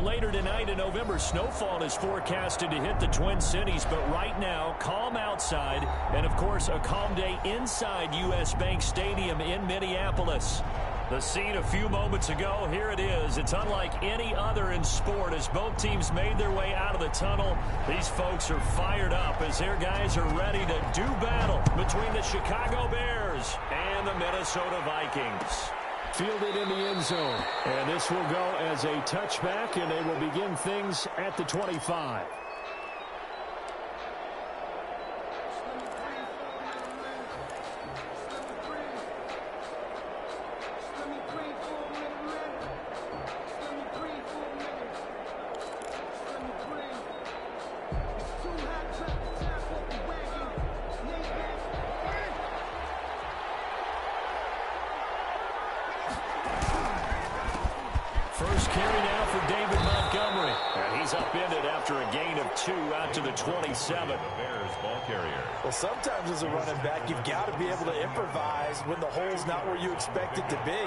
Well, later tonight, a November snowfall is forecasted to hit the Twin Cities, but right now, calm outside, and of course, a calm day inside U.S. Bank Stadium in Minneapolis. The scene a few moments ago, here it is. It's unlike any other in sport as both teams made their way out of the tunnel. These folks are fired up as their guys are ready to do battle between the Chicago Bears and the Minnesota Vikings. Fielded in the end zone. And this will go as a touchback, and they will begin things at the 25. First carry now for David Montgomery. And he's upended after a gain of 2 out to the 27. Bears ball carrier. Well, sometimes as a running back, you've got to be able to improvise when the hole's not where you expect it to be.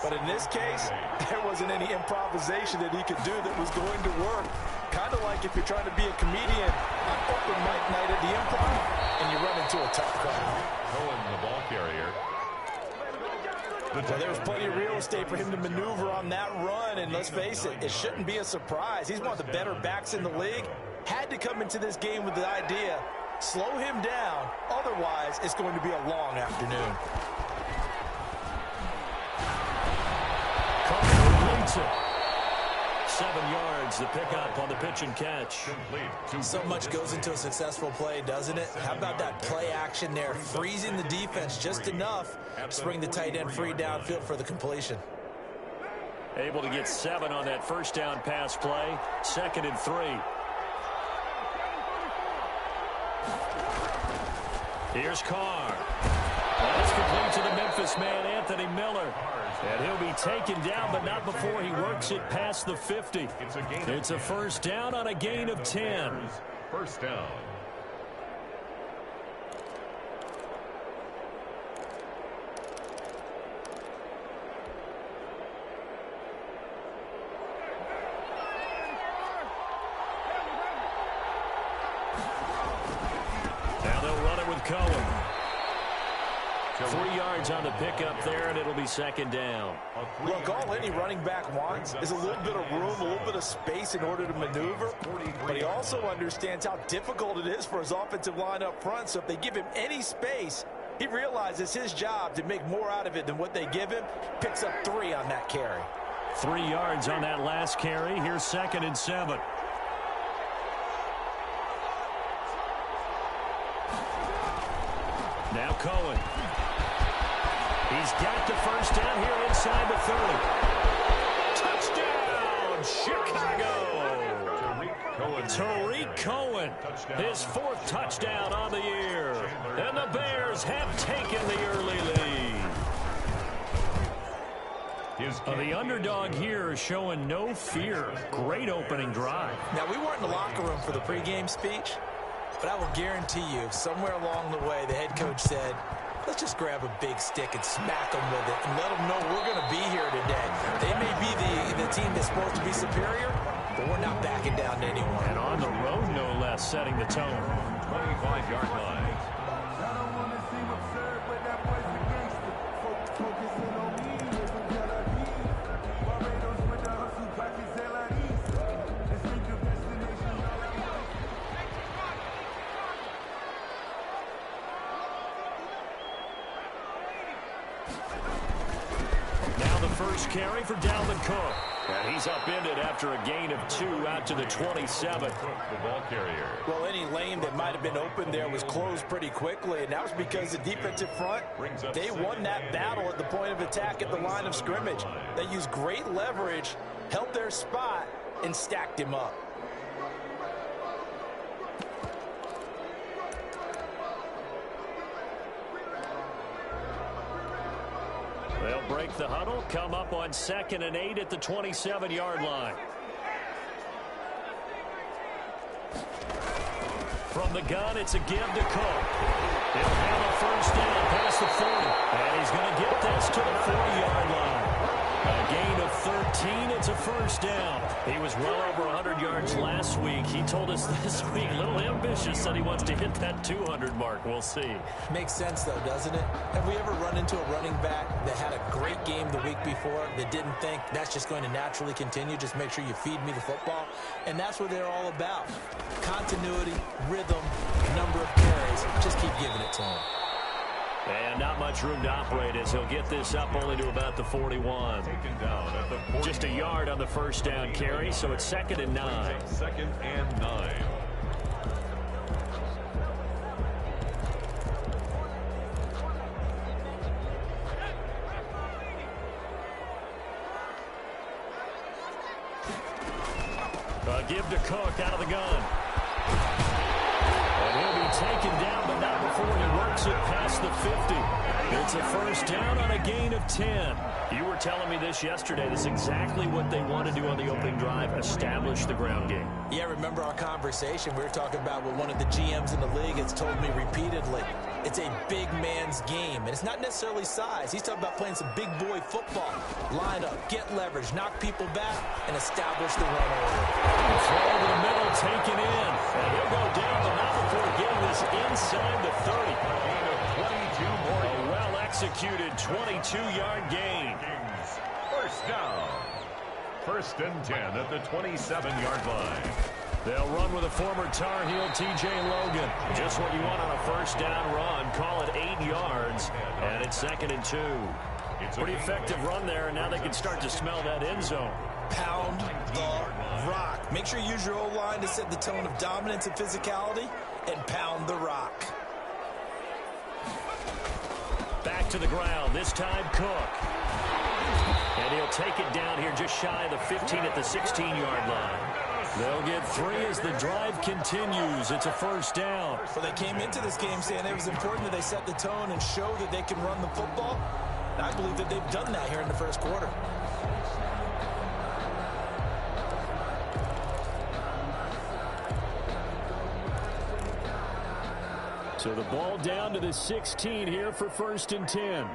But in this case, there wasn't any improvisation that he could do that was going to work. Kind of like if you're trying to be a comedian on open mic night at the Improv and you run into a tough crowd. Cohen, the ball carrier. Well, there was plenty of real estate for him to maneuver on that run, and let's face it, it shouldn't be a surprise. He's one of the better backs in the league. Had to come into this game with the idea, slow him down, otherwise it's going to be a long afternoon. Cohen completes it. 7 yards, the pickup on the pitch and catch. So much goes into a successful play, doesn't it? How about that play action there, freezing the defense just enough to bring the tight end free downfield for the completion. Able to get 7 on that first down pass play. 2nd and 3. Here's Carr. That's complete to the Memphis man, Anthony Miller. And he'll be taken down, but not before he works it past the 50. It's a first down on a gain of 10. First down. Now they'll run it with Cohen. 3 yards on the pickup there, and it'll be 2nd down. Look, all any running back wants is a little bit of room, a little bit of space in order to maneuver. But he also understands how difficult it is for his offensive line up front. So if they give him any space, he realizes his job to make more out of it than what they give him. Picks up 3 on that carry. 3 yards on that last carry. Here's 2nd and 7. Now Cohen. He's got the first down here inside the 30. Touchdown, Chicago! Tariq Cohen, his 4th touchdown on the year. And the Bears have taken the early lead. The underdog here is showing no fear. Great opening drive. Now, we weren't in the locker room for the pregame speech, but I will guarantee you, somewhere along the way, the head coach said, let's just grab a big stick and smack them with it and let them know we're going to be here today. They may be the team that's supposed to be superior, but we're not backing down to anyone. And on the road, no less, setting the tone. 25-yard line. First carry for Dalvin Cook. And he's upended after a gain of 2 out to the 27. The ball carrier. Well, any lane that might have been open there was closed pretty quickly, and that was because the defensive front, they won that battle at the point of attack at the line of scrimmage. They used great leverage, held their spot, and stacked him up. They'll break the huddle, come up on 2nd and 8 at the 27-yard line. From the gun, it's a give to Cook. He'll have a first down past the 40. And he's going to get this to the 40-yard line. A gain of 13. It's a first down. He was well over 100 yards last week. He told us this week, a little ambitious, said he wants to hit that 200 mark. We'll see. Makes sense, though, doesn't it? Have we ever run into a running back that had a great game the week before that didn't think that's just going to naturally continue? Just make sure you feed me the football. And that's what they're all about. Continuity, rhythm, number of carries. Just keep giving it to him. And not much room to operate as he'll get this up only to about the 41. Taken down at the 40. Just a yard on the first down carry, so it's 2nd and 9. 2nd and 9. Give to Cook out of the gun. And he'll be taken down, but not before he works it past the 50. It's a first down on a gain of 10. You were telling me this yesterday. This is exactly what they want to do on the opening drive, establish the ground game. Yeah, remember our conversation? We were talking about what one of the GMs in the league has told me repeatedly. It's a big man's game, and it's not necessarily size. He's talking about playing some big boy football. Line up, get leverage, knock people back, and establish the run order. Throw over the middle, taken in. And he'll go down, but not before getting this inside the 30. Gain of 22 more. A well-executed 22-yard gain. First down. 1st and 10 at the 27-yard line. They'll run with a former Tar Heel, T.J. Logan. Just what you want on a first down run. Call it 8 yards, and it's 2nd and 2. Pretty effective run there, and now they can start to smell that end zone. Pound the rock. Make sure you use your O-line to set the tone of dominance and physicality, and pound the rock. Back to the ground, this time Cook. And he'll take it down here just shy of the 15 at the 16-yard line. They'll get 3 as the drive continues. It's a first down. Well, they came into this game saying it was important that they set the tone and show that they can run the football. And I believe that they've done that here in the first quarter. So the ball down to the 16 here for 1st and 10.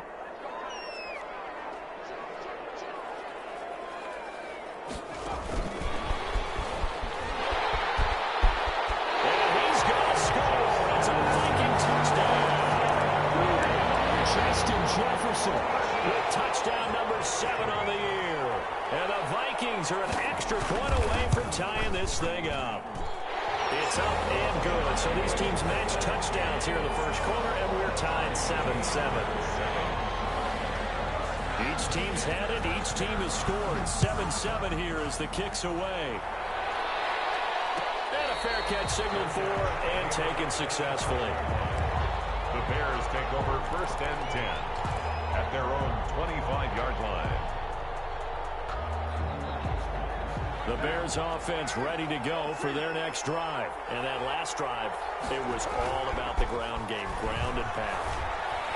With touchdown number 7 on the year. And the Vikings are an extra point away from tying this thing up. It's up and good. So these teams match touchdowns here in the first quarter, and we're tied 7-7. Each team's had it. Each team has scored. 7-7 here as the kick's away. And a fair catch signaled for and taken successfully. The Bears take over 1st and 10. At their own 25-yard line. The Bears offense ready to go for their next drive. And that last drive, it was all about the ground game, ground and pound.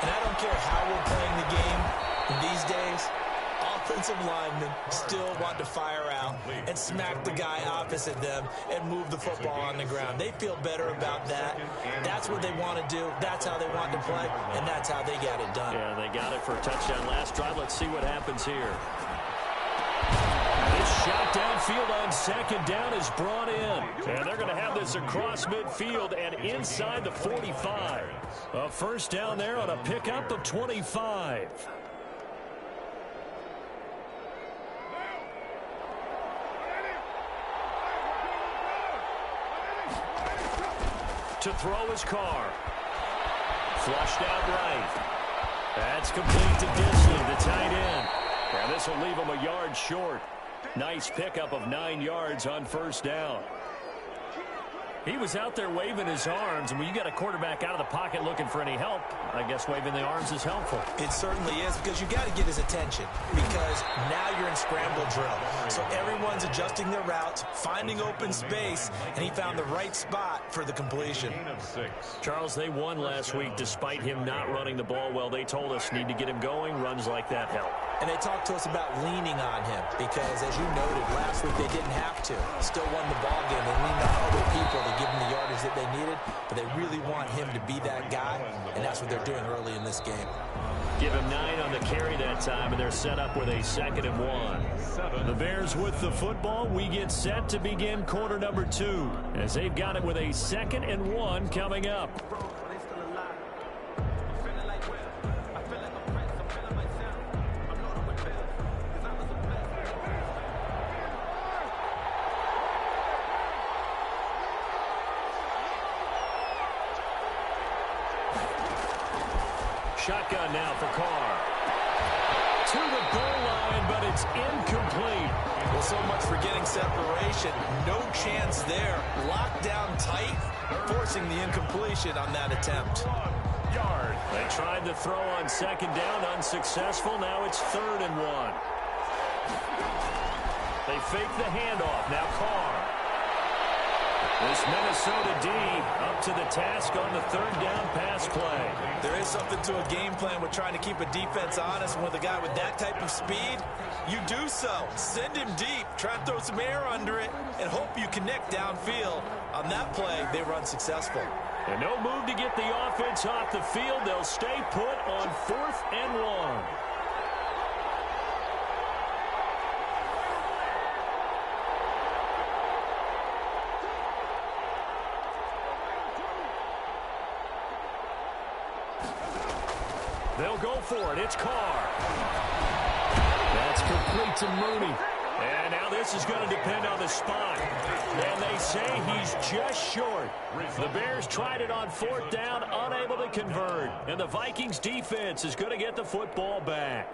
And I don't care how we're playing the game these days, offensive linemen still want to fire out and smack the guy opposite them and move the football on the ground. They feel better about that. That's what they want to do. That's how they want to play, and that's how they got it done. Yeah, they got it for a touchdown last drive. Let's see what happens here. This shot downfield on 2nd down is brought in. And they're going to have this across midfield and inside the 45. A first down there on a pickup of 25. To throw his car. Flushed out right. That's complete to Disley, the tight end. And this will leave him a yard short. Nice pickup of 9 yards on first down. He was out there waving his arms, and when you got a quarterback out of the pocket looking for any help, I guess waving the arms is helpful. It certainly is, because you got to get his attention, because now you're in scramble drill. So everyone's adjusting their routes, finding open space, and he found the right spot for the completion. Charles, they won last week despite him not running the ball well. They told us need to get him going. Runs like that help. And they talked to us about leaning on him because, as you noted, last week they didn't have to. Still won the ball game. They leaned on other other people to give them the yardage that they needed, but they really want him to be that guy, and that's what they're doing early in this game. Give him 9 on the carry that time, and they're set up with a 2nd and 1. The Bears with the football. We get set to begin quarter number 2 as they've got it with a 2nd and 1 coming up. Shotgun now for Carr. To the goal line, but it's incomplete. Well, so much for getting separation. No chance there. Locked down tight, forcing the incompletion on that attempt. They tried to throw on 2nd down, unsuccessful. Now it's 3rd and 1. They fake the handoff. Now Carr. This Minnesota D up to the task on the 3rd down pass play. There is something to a game plan with trying to keep a defense honest. And with a guy with that type of speed, you do so. Send him deep. Try and throw some air under it and hope you connect downfield. On that play, they were unsuccessful. And no move to get the offense off the field. They'll stay put on 4th and 1. They'll go for it. It's Carr. That's complete to Mooney. And now this is going to depend on the spot. And they say he's just short. The Bears tried it on 4th down, unable to convert. And the Vikings defense is going to get the football back.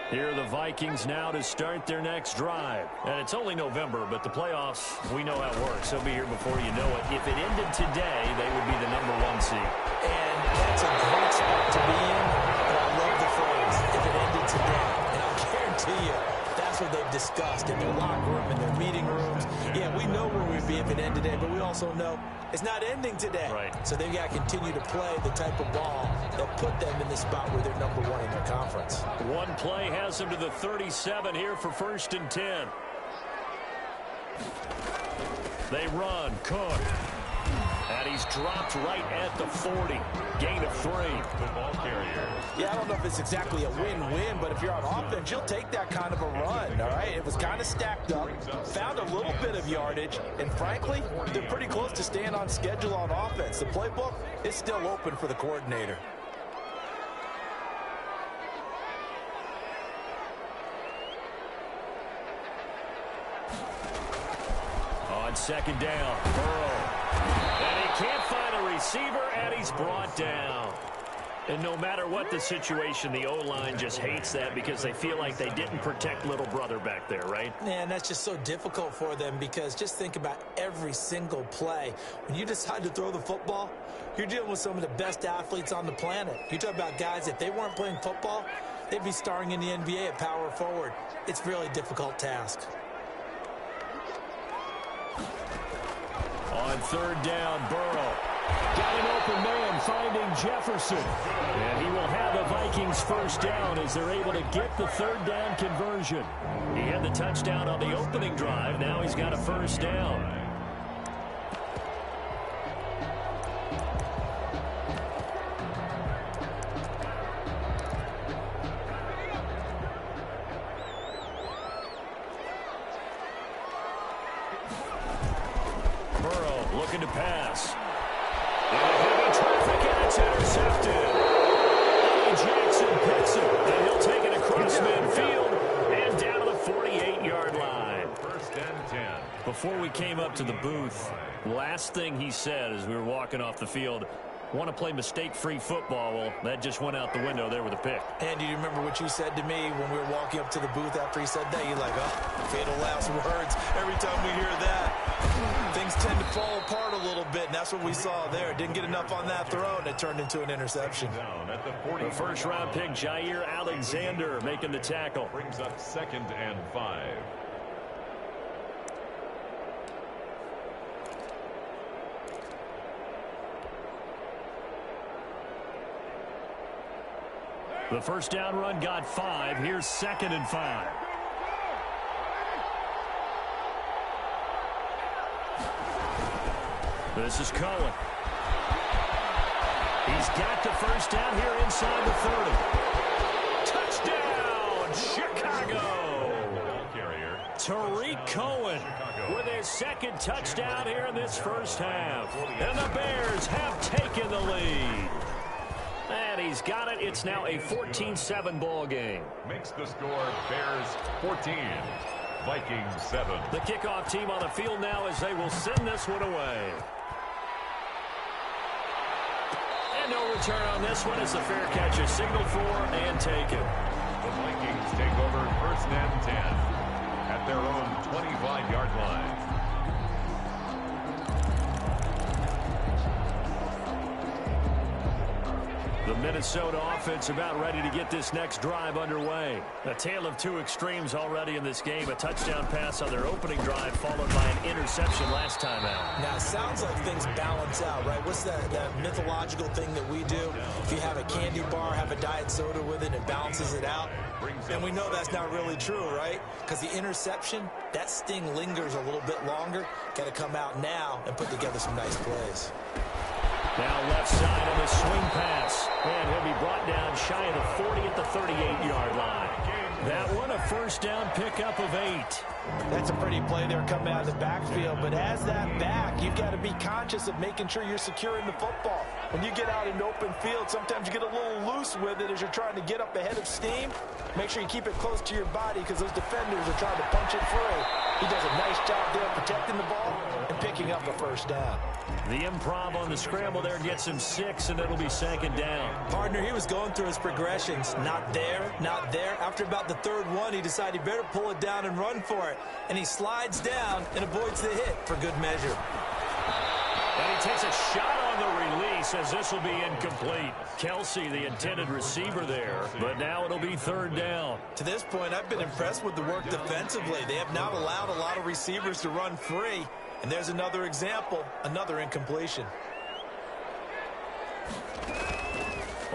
Here are the Vikings now to start their next drive. And it's only November, but the playoffs, we know how it works. They'll be here before you know it. If it ended today, they would be the #1 seed. And that's a great spot to be in. And I love the phrase, if it ended today. And I'll guarantee you, that's what they've discussed in their locker room, in their meeting rooms. Yeah, we know where we'd be if it ended today, but we also know it's not ending today. Right. So they've got to continue to play the type of ball that put them in the spot where they're #1 in their conference. One play has them to the 37 here for 1st and 10. They run. Cook. And he's dropped right at the 40. Gain of 3. The ball carrier. Yeah, I don't know if it's exactly a win-win, but if you're on offense, you'll take that kind of a run, all right? It was kind of stacked up, found a little bit of yardage, and frankly, they're pretty close to staying on schedule on offense. The playbook is still open for the coordinator. On 2nd down, Burrow. And he can't find a receiver, and he's brought down. And no matter what the situation, the O-line just hates that because they feel like they didn't protect little brother back there, right? Man, that's just so difficult for them because just think about every single play. When you decide to throw the football, you're dealing with some of the best athletes on the planet. You talk about guys, if they weren't playing football, they'd be starring in the NBA at power forward. It's a really difficult task. On 3rd down, Burrow. Got an open man finding Jefferson. And he will have the Vikings 1st down as they're able to get the 3rd down conversion. He had the touchdown on the opening drive. Now he's got a 1st down. Burrow looking to pass. Into heavy traffic, and it's intercepted. Eddie Jackson picks it, and he'll take it across midfield and down to the 48-yard line. 1st and 10. Before we came up to the booth, last thing he said as we were walking off the field, want to play mistake-free football. Well, that just went out the window there with a pick. And do you remember what you said to me when we were walking up to the booth after he said that? You're like, oh, fatal last words. Every time we hear that, things tend to fall apart a little bit, and that's what we saw there. Didn't get enough on that throw, and it turned into an interception. Down at the 40. The 1st-round pick, Jair Alexander, making the tackle. Brings up 2nd and 5. The 1st down run got 5. Here's 2nd and 5. This is Cohen. He's got the first down here inside the 30. Touchdown, Chicago. Tariq Cohen with his second touchdown here in this first half. And the Bears have taken the lead. And he's got it. It's now a 14-7 ball game. Makes the score Bears 14, Vikings 7. The kickoff team on the field now as they will send this one away. And no return on this one as the fair catch is signaled for and taken. The Vikings take over first and 10 at their own 25-yard line. The Minnesota offense about ready to get this next drive underway. A tale of two extremes already in this game. A touchdown pass on their opening drive followed by an interception last time out. Now, it sounds like things balance out, right? What's that mythological thing that we do? If you have a candy bar, have a diet soda with it, it balances it out. And we know that's not really true, right? Because the interception, that sting lingers a little bit longer. Got to come out now and put together some nice plays. Now left side on the swing pass. And he'll be brought down shy of the 40 at the 38-yard line. That one a first down pickup of 8. That's a pretty play there coming out of the backfield. But as that back, you've got to be conscious of making sure you're securing the football. When you get out in open field, sometimes you get a little loose with it as you're trying to get up ahead of steam. Make sure you keep it close to your body because those defenders are trying to punch it free. He does a nice job there protecting the ball and picking up a first down. The improv on the scramble there gets him 6, and it'll be second down. Partner, he was going through his progressions. Not there, not there. After about the third one, he decided he better pull it down and run for it. And he slides down and avoids the hit for good measure. And he takes a shot on the release as this will be incomplete. Kelsey, the intended receiver there, but now it'll be third down. To this point, I've been impressed with the work defensively. They have not allowed a lot of receivers to run free. And there's another example, another incompletion.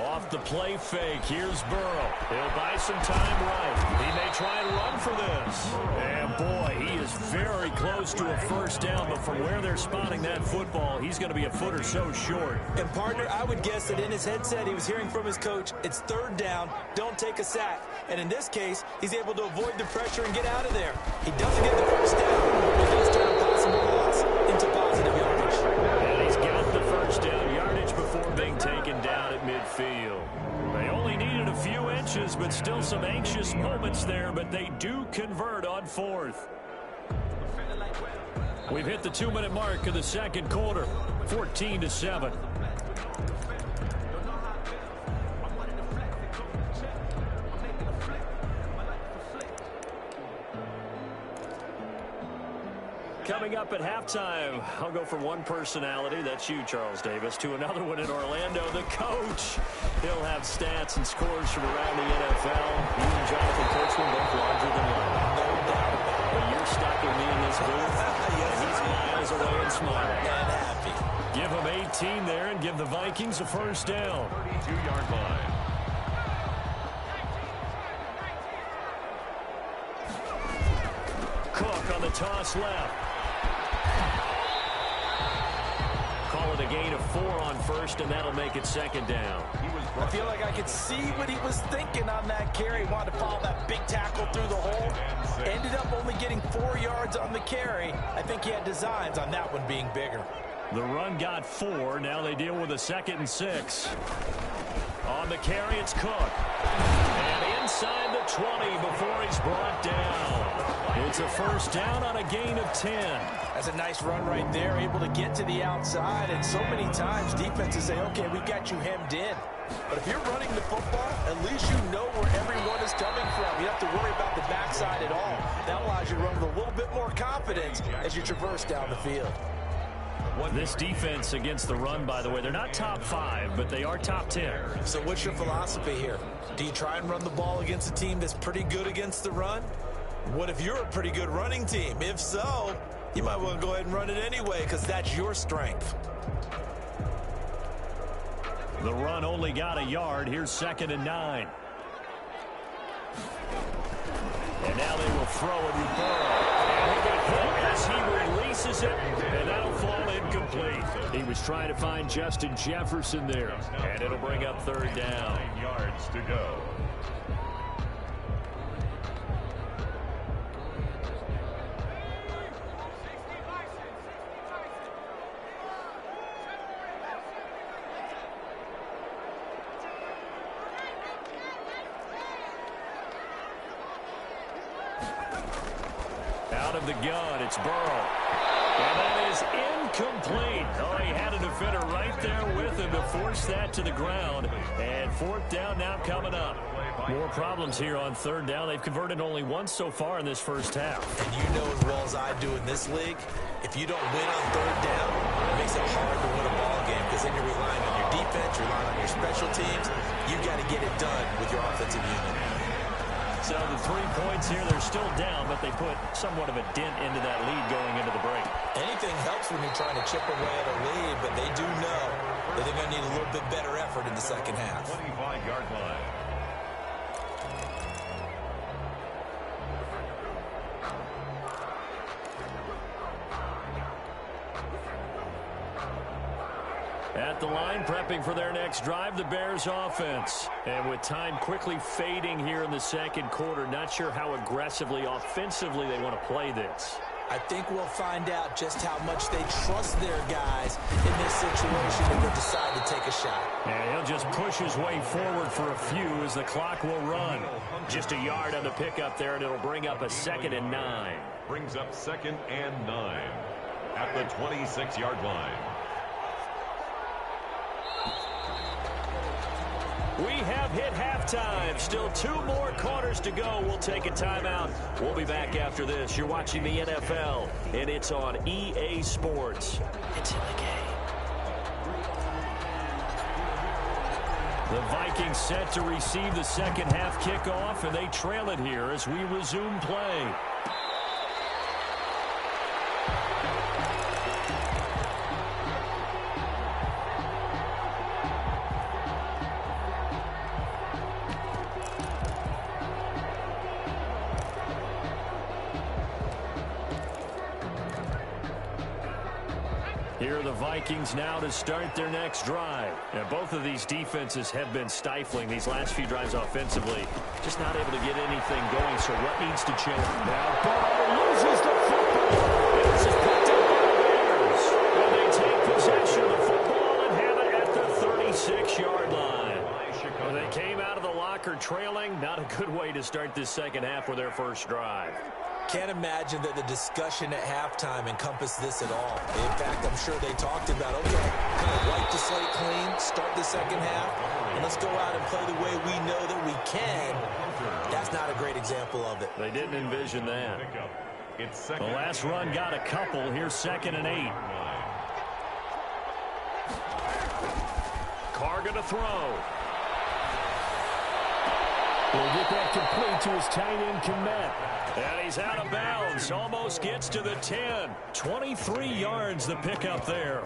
Off the play fake, here's Burrow. He'll buy some time right. He may try and run for this. And boy, he is very close to a first down, but from where they're spotting that football, he's going to be a foot or so short. And partner, I would guess that in his headset he was hearing from his coach, it's third down, don't take a sack. And in this case, he's able to avoid the pressure and get out of there. He doesn't get the first down, but he does turn a possible loss into positive yardage. And he's got the first down yardage before being taken down at midfield. They only needed a few inches, but still some anxious moments there, but they do convert on fourth. We've hit the 2-minute mark of the second quarter, 14-7. Coming up at halftime, I'll go from one personality, that's you, Charles Davis, to another one in Orlando, the coach. He'll have stats and scores from around the NFL. He and Jonathan Coachman both larger than life. No doubt about it. But you're stuck with me in this booth, and he's miles away and smiling. And happy. Give him 18 there and give the Vikings a first down. 32-yard line. Cook on the toss left. Call it a gain of 4 on first, and that'll make it second down. I feel like I could see what he was thinking on that carry. Wanted to follow that big tackle through the hole. Ended up only getting 4 yards on the carry. I think he had designs on that one being bigger. The run got 4. Now they deal with a 2nd and 6. On the carry, it's Cook. And inside the 20 before he's brought down. It's a first down on a gain of 10. That's a nice run right there, able to get to the outside. And so many times defenses say, okay, we got you hemmed in. But if you're running the football, at least you know where everyone is coming from. You don't have to worry about the backside at all. That allows you to run with a little bit more confidence as you traverse down the field. This defense against the run, by the way, they're not top 5, but they are top 10. So what's your philosophy here? Do you try and run the ball against a team that's pretty good against the run? What if you're a pretty good running team? If so, you might want to go ahead and run it anyway because that's your strength. The run only got a yard. Here's 2nd and 9. And now they will throw it with Burrow. And he got hit as he releases it, and that'll fall incomplete. incomplete. He was trying to find Justin Jefferson there, and it'll bring up third down. 9 yards to go. Out of the gun, it's Burrow. And that is incomplete. Oh, he had a defender right there with him to force that to the ground. And fourth down now coming up. More problems here on third down. They've converted only once so far in this first half. And you know as well as I do in this league, if you don't win on third down, it makes it hard to win a ball game because then you're relying on your defense, you're relying on your special teams. You've got to get it done with your offensive unit. So the 3 points here, they're still down, but they put somewhat of a dent into that lead going into the break. Anything helps when you're trying to chip away at a lead, but they do know that they're going to need a little bit better effort in the second half. 25-yard line. At the line, prepping for their next drive, the Bears offense. And with time quickly fading here in the second quarter, not sure how aggressively, offensively they want to play this. I think we'll find out just how much they trust their guys in this situation if they decide to take a shot. And he'll just push his way forward for a few as the clock will run. Just a yard on the pickup there, and it'll bring up a 2nd and 9. Brings up 2nd and 9 at the 26-yard line. We have hit halftime. Still 2 more quarters to go. We'll take a timeout. We'll be back after this. You're watching the NFL, and it's on EA Sports. It's in the game. The Vikings set to receive the second half kickoff, and they trail it here as we resume play. Here are the Vikings now to start their next drive. Now, both of these defenses have been stifling these last few drives offensively. Just not able to get anything going, so what needs to change? Now, Burrow loses the football. And this is picked up by the Bears. And they take possession of the football and have it at the 36-yard line. When they came out of the locker trailing, not a good way to start this second half with their first drive. Can't imagine that the discussion at halftime encompassed this at all. In fact, I'm sure they talked about, okay, kind of wipe the slate clean, start the second half, and let's go out and play the way we know that we can. That's not a great example of it. They didn't envision that. The last run got a couple. Here's 2nd and 8. Carr going to throw. He'll get that complete to his tight end, Komet. And he's out of bounds. Almost gets to the 10. 23 yards the pickup there.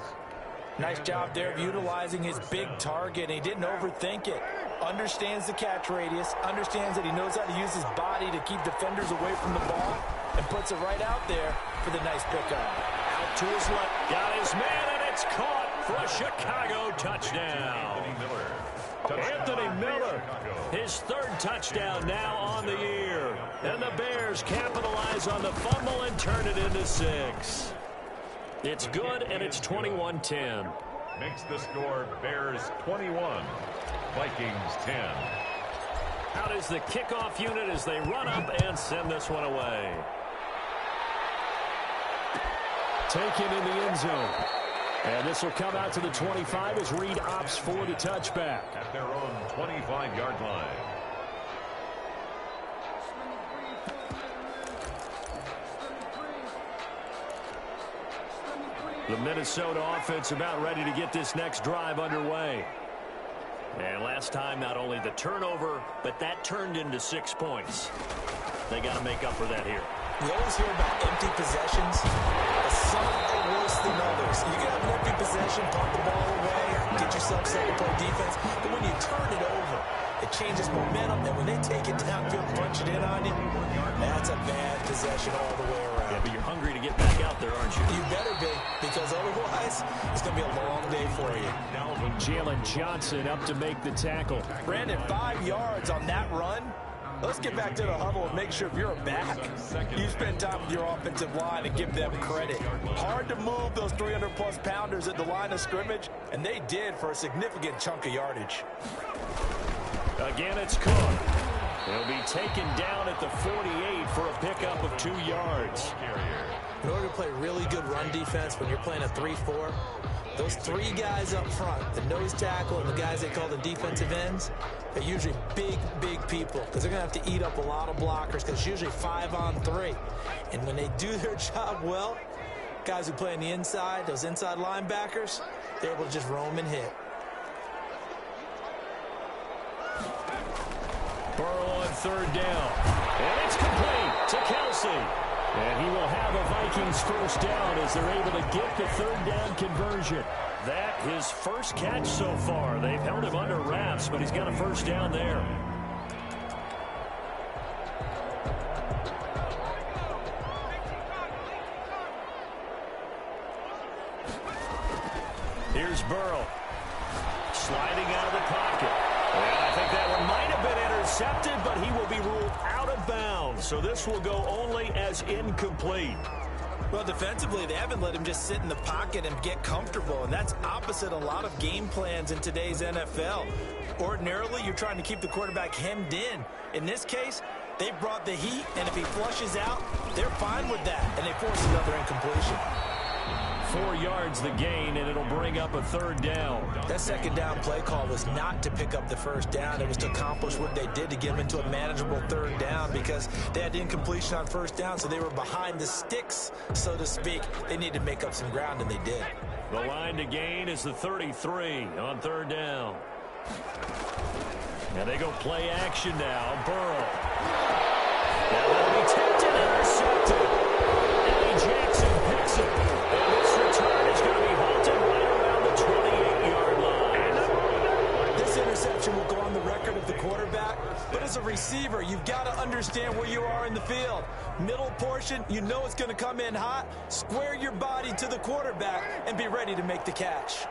Nice job there of utilizing his big target. He didn't overthink it. Understands the catch radius. Understands that he knows how to use his body to keep defenders away from the ball. And puts it right out there for the nice pickup. Out to his left. Got his man, and it's caught for a Chicago touchdown. Anthony Miller, his 3rd touchdown now on the year. And the Bears capitalize on the fumble and turn it into 6. It's good, and it's 21-10. Makes the score Bears 21, Vikings 10. Out is the kickoff unit as they run up and send this one away. Taken in the end zone. And this will come out to the 25 as Reed opts for the touchback. At their own 25-yard line. The Minnesota offense about ready to get this next drive underway. And last time, not only the turnover, but that turned into 6 points. They got to make up for that here. We always hear about empty possessions. Some are worse than others. You can have an empty possession, pump the ball away, get yourself set to play defense. But when you turn it over, it changes momentum. And when they take it downfield, punch it in on you, that's a bad possession all the way around. Yeah, but you're hungry to get back out there, aren't you? You better be, because otherwise guys, it's going to be a long day for you. Jalen Johnson up to make the tackle. Brandon, 5 yards on that run. Let's get back to the huddle and make sure if you're a back, you spend time with your offensive line and give them credit. Hard to move those 300-plus pounders at the line of scrimmage, and they did for a significant chunk of yardage. Again, it's Cook. He'll be taken down at the 48 for a pickup of 2 yards. In order to play really good run defense when you're playing a 3-4, those 3 guys up front, the nose tackle and the guys they call the defensive ends, they're usually big, big people because they're going to have to eat up a lot of blockers because it's usually 5 on 3. And when they do their job well, guys who play on the inside, those inside linebackers, they're able to just roam and hit. Burrow on 3rd down. And it's complete to Kelsey. And he will have a Vikings first down as they're able to get the 3rd down conversion. That his first catch so far. They've held him under wraps, but he's got a first down there. Here's Burrow. Sliding out of the pocket. And I think that one might have been intercepted, but he will be ruled out of bounds. So this will go only as incomplete. Well, defensively, they haven't let him just sit in the pocket and get comfortable, and that's opposite a lot of game plans in today's NFL. Ordinarily, you're trying to keep the quarterback hemmed in. In this case, they brought the heat, and if he flushes out, they're fine with that, and they force another incompletion. 4 yards the gain, and it'll bring up a 3rd down. That 2nd down play call was not to pick up the 1st down. It was to accomplish what they did to get them into a manageable 3rd down because they had incompletion on 1st down, so they were behind the sticks, so to speak. They needed to make up some ground, and they did. The line to gain is the 33 on 3rd down. Now they go play action now. Burrow. Now that'll be tipped and intercepted. Eddie Jackson picks it. And this return is going to be halted right around the 28-yard line. This interception will go on the record of the quarterback, but as a receiver, you've got to understand where you are in the field. Middle portion, you know it's going to come in hot. Square your body to the quarterback and be ready to make the catch.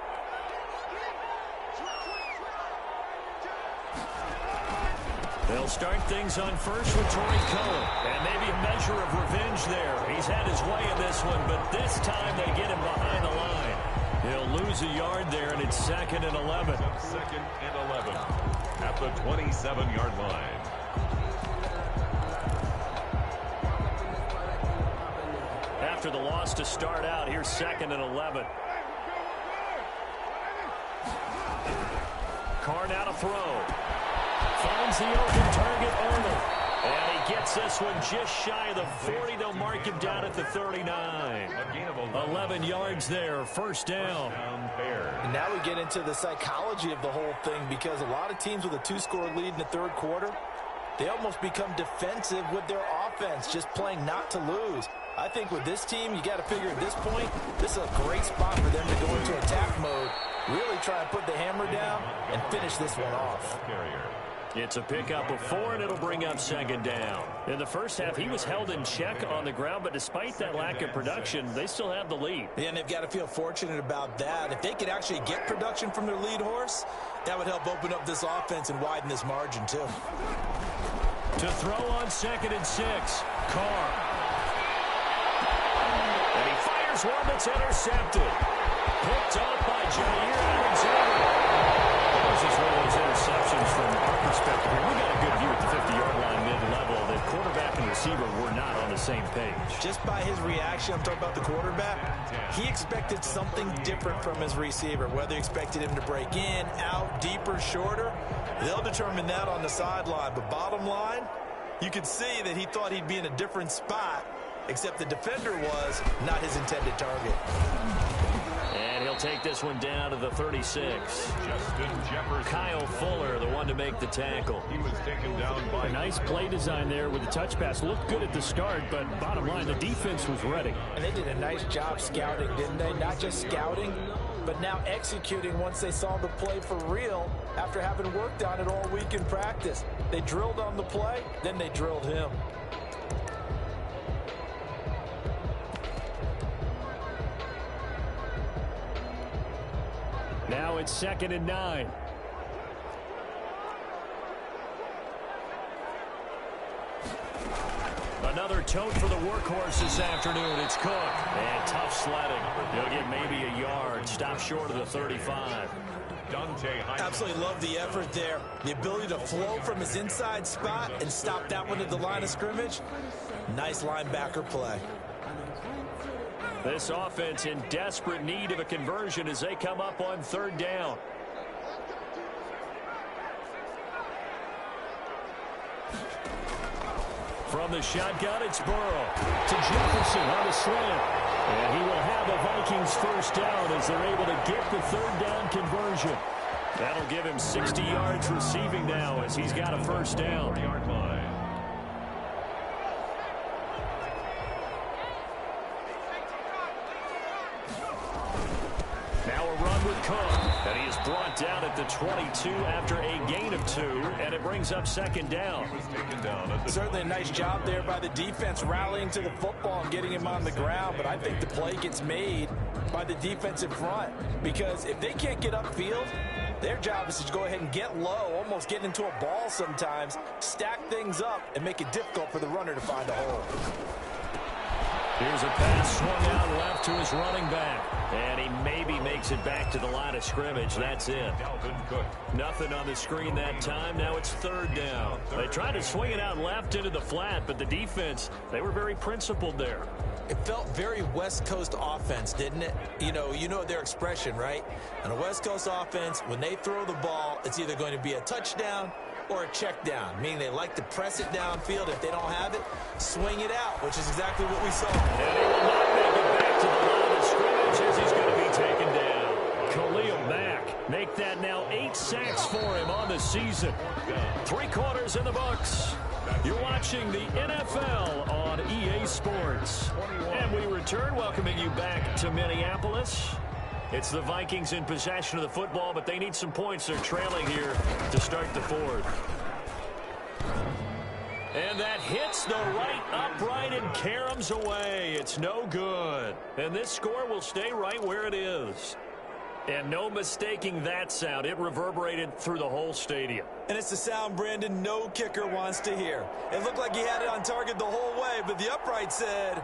They'll start things on first with Torrey Cohen. And maybe a measure of revenge there. He's had his way in this one, but this time they get him behind the line. He'll lose a yard there, and it's 2nd and 11. 2nd and 11 at the 27-yard line. After the loss to start out, here's 2nd and 11. Carr now to throw. Finds the open target, Arnold. And he gets this one just shy of the 40. They'll mark him down at the 39. 11 yards there, 1st down. And now we get into the psychology of the whole thing because a lot of teams with a 2-score lead in the 3rd quarter, they almost become defensive with their offense, just playing not to lose. I think with this team, you got to figure at this point, this is a great spot for them to go into attack mode, really try and put the hammer down and finish this one off. It's a pickup of 4, and it'll bring up 2nd down. In the first half, he was held in check on the ground, but despite that lack of production, they still have the lead. Yeah, and they've got to feel fortunate about that. If they could actually get production from their lead horse, that would help open up this offense and widen this margin, too. To throw on 2nd and 6, Carr. And he fires one that's intercepted. Picked off by Jair Alexander. This is one of those interceptions from our perspective here. We got a good view at the 50-yard line mid-level. The quarterback and receiver were not on the same page. Just by his reaction, I'm talking about the quarterback, he expected something different from his receiver. Whether he expected him to break in, out, deeper, shorter, they'll determine that on the sideline. But bottom line, you could see that he thought he'd be in a different spot, except the defender was not his intended target. And he'll take this one down to the 36. Kyle Fuller, the one to make the tackle. He was taken down by a nice play design there with the touch pass. Looked good at the start, but bottom line, the defense was ready. And they did a nice job scouting, didn't they? Not just scouting, but now executing once they saw the play for real after having worked on it all week in practice. They drilled on the play, then they drilled him. Now it's 2nd and 9. Another tote for the workhorse this afternoon. It's Cook. And tough sledding. He'll get maybe a yard. Stop short of the 35. Absolutely love the effort there. The ability to flow from his inside spot and stop that one at the line of scrimmage. Nice linebacker play. This offense in desperate need of a conversion as they come up on 3rd down. From the shotgun, it's Burrow to Jefferson on the slant. And he will have a Vikings 1st down as they're able to get the 3rd down conversion. That'll give him 60 yards receiving now as he's got a 1st down. Yard line. Now a run with Cook, and he is brought down at the 22 after a gain of 2, and it brings up 2nd down. Certainly a nice job there by the defense rallying to the football and getting him on the ground, but I think the play gets made by the defensive front because if they can't get upfield, their job is to go ahead and get low, almost get into a ball sometimes, stack things up, and make it difficult for the runner to find a hole. Here's a pass swung out left to his running back. And he maybe makes it back to the line of scrimmage. That's it. Nothing on the screen that time. Now it's 3rd down. They tried to swing it out left into the flat, but the defense, they were very principled there. It felt very West Coast offense, didn't it? You know their expression, right? On a West Coast offense, when they throw the ball, it's either going to be a touchdown or a check down, meaning they like to press it downfield. If they don't have it, swing it out, which is exactly what we saw. And he will not make it back to the line of scrimmage as he's going to be taken down. Khalil Mack, make that now 8 sacks for him on the season. 3 quarters in the books. You're watching the NFL on EA Sports. And we return, welcoming you back to Minneapolis. It's the Vikings in possession of the football, but they need some points. They're trailing here to start the 4th. And that hits the right upright and caroms away. It's no good. And this score will stay right where it is. And no mistaking that sound. It reverberated through the whole stadium. And it's the sound, Brandon, no kicker wants to hear. It looked like he had it on target the whole way, but the upright said,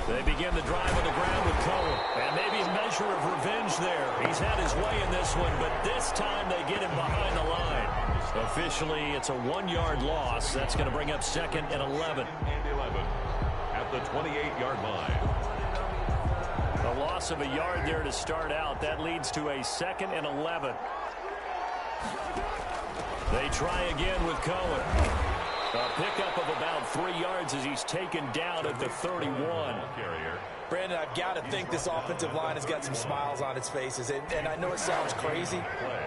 They begin the drive on the ground with Cohen. And maybe a measure of revenge there. He's had his way in this one, but this time they get him behind the line. Officially, it's a 1-yard loss. That's going to bring up 2nd and 11. At the 28-yard line. A loss of a yard there to start out. That leads to a 2nd and 11. They try again with Cohen. A pickup of about 3 yards as he's taken down at the 31. Brandon, I've got to think this offensive line has got some smiles on its faces. And I know it sounds crazy,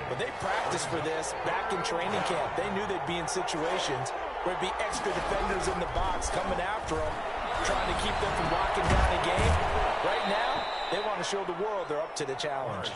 but they practiced for this back in training camp. They knew they'd be in situations where it'd be extra defenders in the box coming after them, trying to keep them from locking down a game. Right now, they want to show the world they're up to the challenge.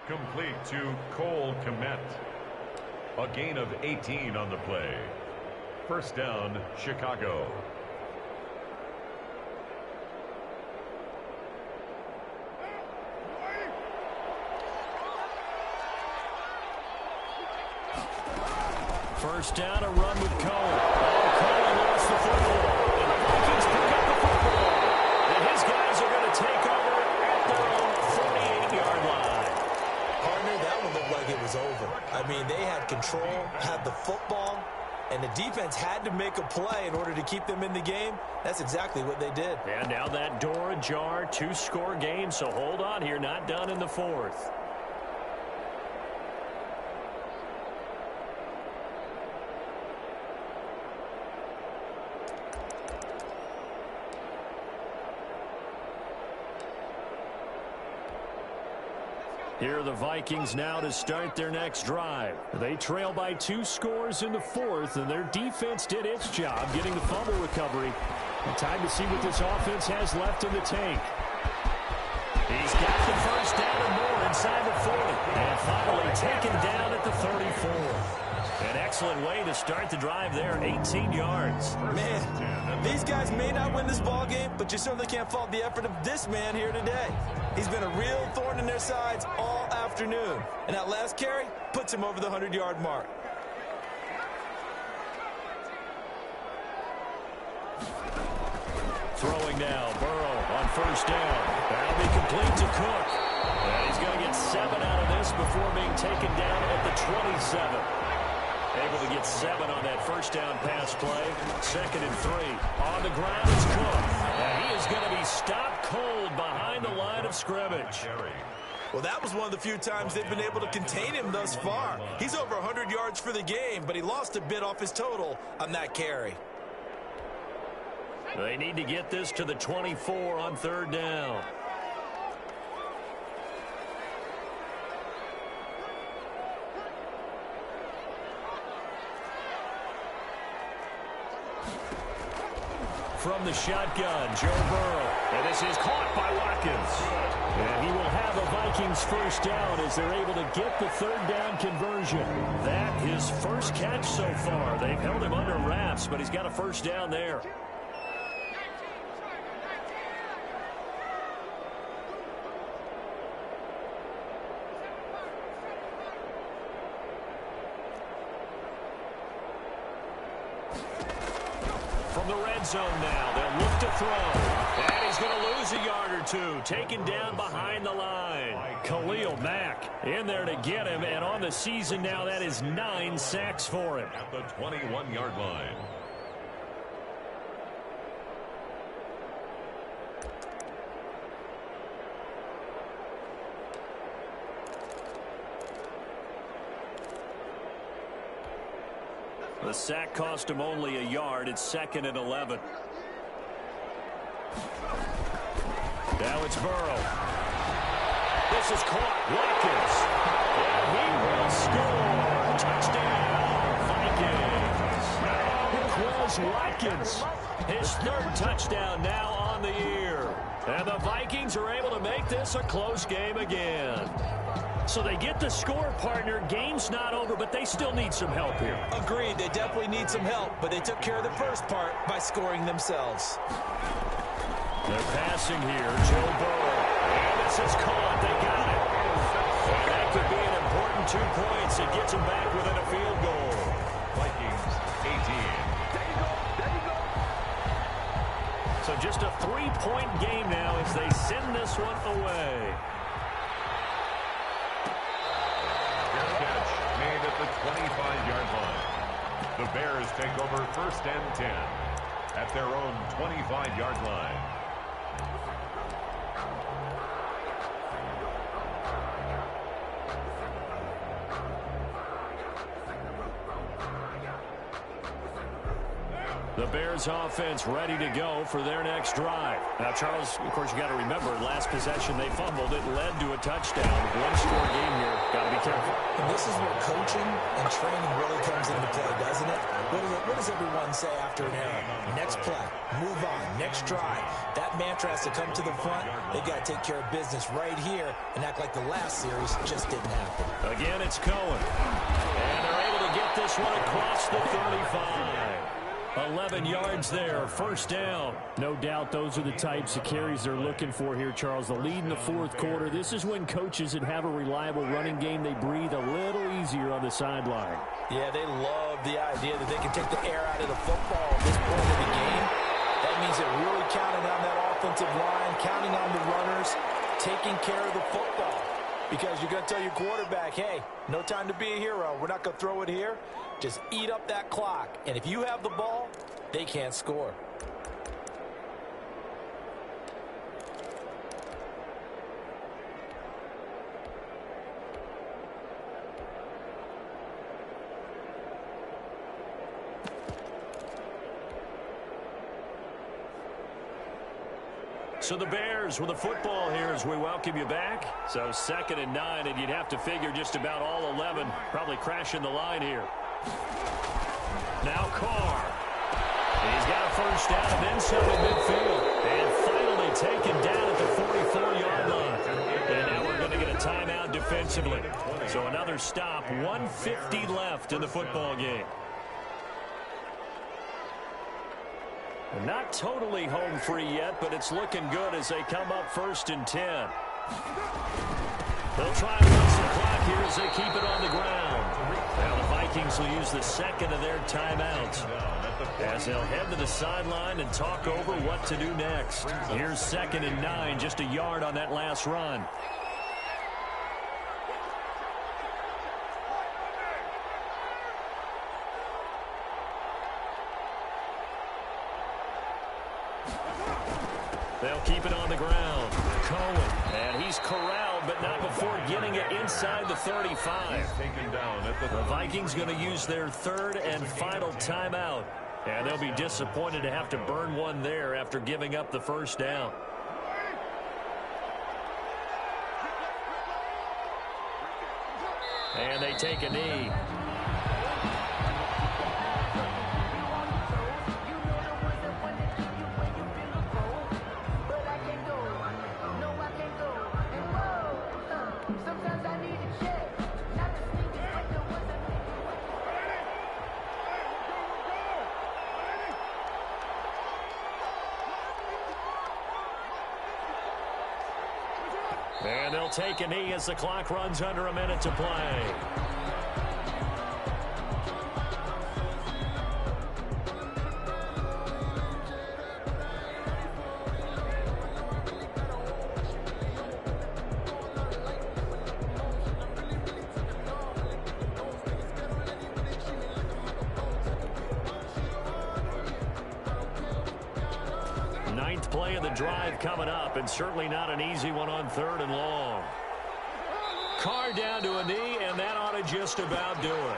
Complete to Cole Kmet. A gain of 18 on the play. 1st down, Chicago. First down, a run with Cohen. Cohen lost the football. And the Vikings pick up the football. And his guys are going to take over at their own 48-yard line. Partner, that one looked like it was over. I mean, they had control, had the football, and the defense had to make a play in order to keep them in the game. That's exactly what they did. And now that door ajar, 2-score game, so hold on here, not done in the fourth. Here are the Vikings now to start their next drive. They trail by 2 scores in the fourth, and their defense did its job getting the fumble recovery. And time to see what this offense has left in the tank. He's got the first down and more inside the 40. And finally taken down at the 34. An excellent way to start the drive there, 18 yards. Man, these guys may not win this ball game, but you certainly can't fault the effort of this man here today. He's been a real thorn in their sides all afternoon. And that last carry puts him over the 100-yard mark. Throwing now, Burrow on first down. That'll be complete to Cook. And he's going to get 7 out of this before being taken down at the 27. Able to get 7 on that first down pass play. 2nd and 3. On the ground is Cook. And he is going to be stopped cold behind the line of scrimmage. Well, that was one of the few times they've been able to contain him thus far. He's over 100 yards for the game, but he lost a bit off his total on that carry. They need to get this to the 24 on 3rd down. From the shotgun, Joe Burrow. And this is caught by Watkins. And he will have a Vikings first down as they're able to get the 3rd down conversion. That his first catch so far. They've held him under wraps, but he's got a first down there. From the red zone now, they'll look to throw. And he's going to lose a yard or 2, taken down behind the line. Khalil Mack in there to get him, and on the season now, that is 9 sacks for him. At the 21-yard line. The sack cost him only a yard. It's 2nd and 11. Now it's Burrow. This is caught. Watkins. And he will score. Touchdown, Vikings. Quez Watkins. His 3rd touchdown now on the year. And the Vikings are able to make this a close game again. So they get the score, partner. Game's not over, but they still need some help here. Agreed. They definitely need some help, but they took care of the first part by scoring themselves. They're passing here. Joe Burrow. And this is caught. They got it. And that could be an important 2 points. It gets them back within a field goal. Vikings 18. So just a 3-point game now as they send this one away. Made at the 25-yard line. The Bears take over 1st and 10 at their own 25-yard line. The Bears offense ready to go for their next drive. Now, Charles, of course, you got to remember, last possession they fumbled. It led to a touchdown. 1-score game here. Got to be careful. And this is where coaching and training really comes into play, doesn't it? What does everyone say after an error? Next play, move on, next drive. That mantra has to come to the front. They've got to take care of business right here and act like the last series just didn't happen. Again, it's Cohen. And they're able to get this one across the 35. 11 yards there, first down. No doubt those are the types of carries they're looking for here, Charles. The lead in the 4th quarter. This is when coaches that have a reliable running game, they breathe a little easier on the sideline. Yeah, they love the idea that they can take the air out of the football at this point of the game. That means they're really counting on that offensive line, counting on the runners, taking care of the football. Because you're going to tell your quarterback, hey, no time to be a hero. We're not going to throw it here. Just eat up that clock. And if you have the ball, they can't score. So the Bears with the football here as we welcome you back. So 2nd and 9, and you'd have to figure just about all 11 probably crashing the line here. Now Carr. He's got a first down and then some at midfield. And finally taken down at the 44-yard line. And now we're going to get a timeout defensively. So another stop, 1:50 left in the football game. Not totally home free yet, but it's looking good as they come up 1st and 10. They'll try and run some clock here as they keep it on the ground. Now the Vikings will use the second of their timeouts as they'll head to the sideline and talk over what to do next. Here's 2nd and 9, just a yard on that last run. They'll keep it on the ground. Cohen, and he's corralled, but not before getting it inside the 35. The Vikings going to use their 3rd and final timeout, and they'll be disappointed to have to burn one there after giving up the first down. And they take a knee. And they'll take a knee as the clock runs under a minute to play. Ninth play of the drive coming up, and certainly not an easy one on 3rd and long. Carr down to a knee, and that ought to just about do it.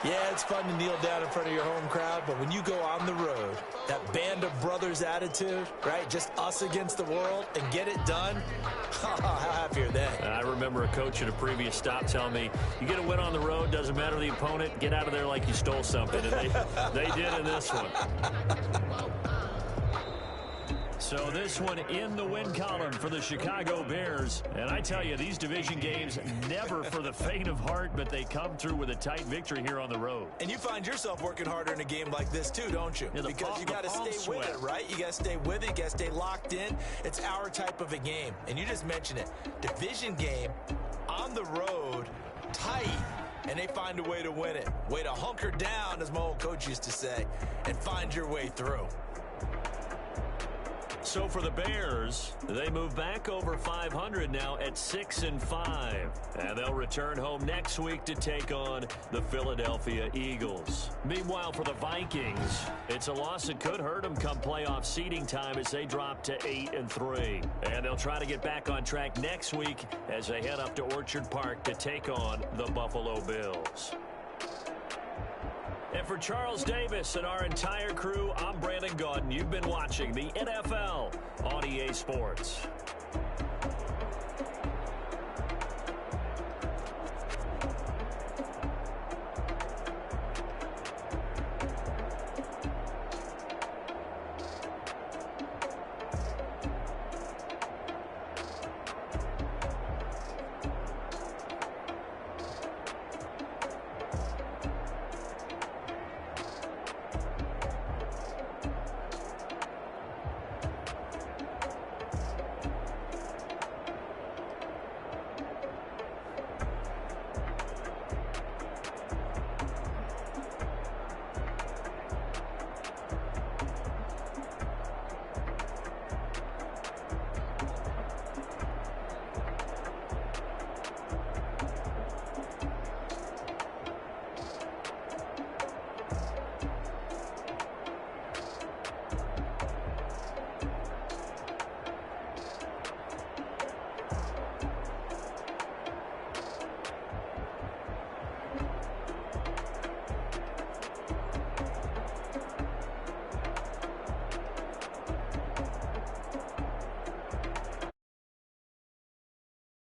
Yeah, it's fun to kneel down in front of your home crowd, but when you go on the road, that band of brothers attitude, right, just us against the world, and get it done, how happy are they? I remember a coach at a previous stop telling me, you get a win on the road, doesn't matter the opponent, get out of there like you stole something, and they did in this one. So this one in the win column for the Chicago Bears. And I tell you, these division games never for the faint of heart, but they come through with a tight victory here on the road. And you find yourself working harder in a game like this too, don't you? Yeah, because you got to stay with it, right? You got to stay with it. You got to stay locked in. It's our type of a game. And you just mentioned it. Division game, on the road, tight. And they find a way to win it. Way to hunker down, as my old coach used to say, and find your way through. So for the Bears, they move back over 500 now at 6-5. And they'll return home next week to take on the Philadelphia Eagles. Meanwhile, for the Vikings, it's a loss that could hurt them come playoff seeding time as they drop to 8-3. And they'll try to get back on track next week as they head up to Orchard Park to take on the Buffalo Bills. And for Charles Davis and our entire crew, I'm Brandon Gaudin. You've been watching the NFL on EA Sports.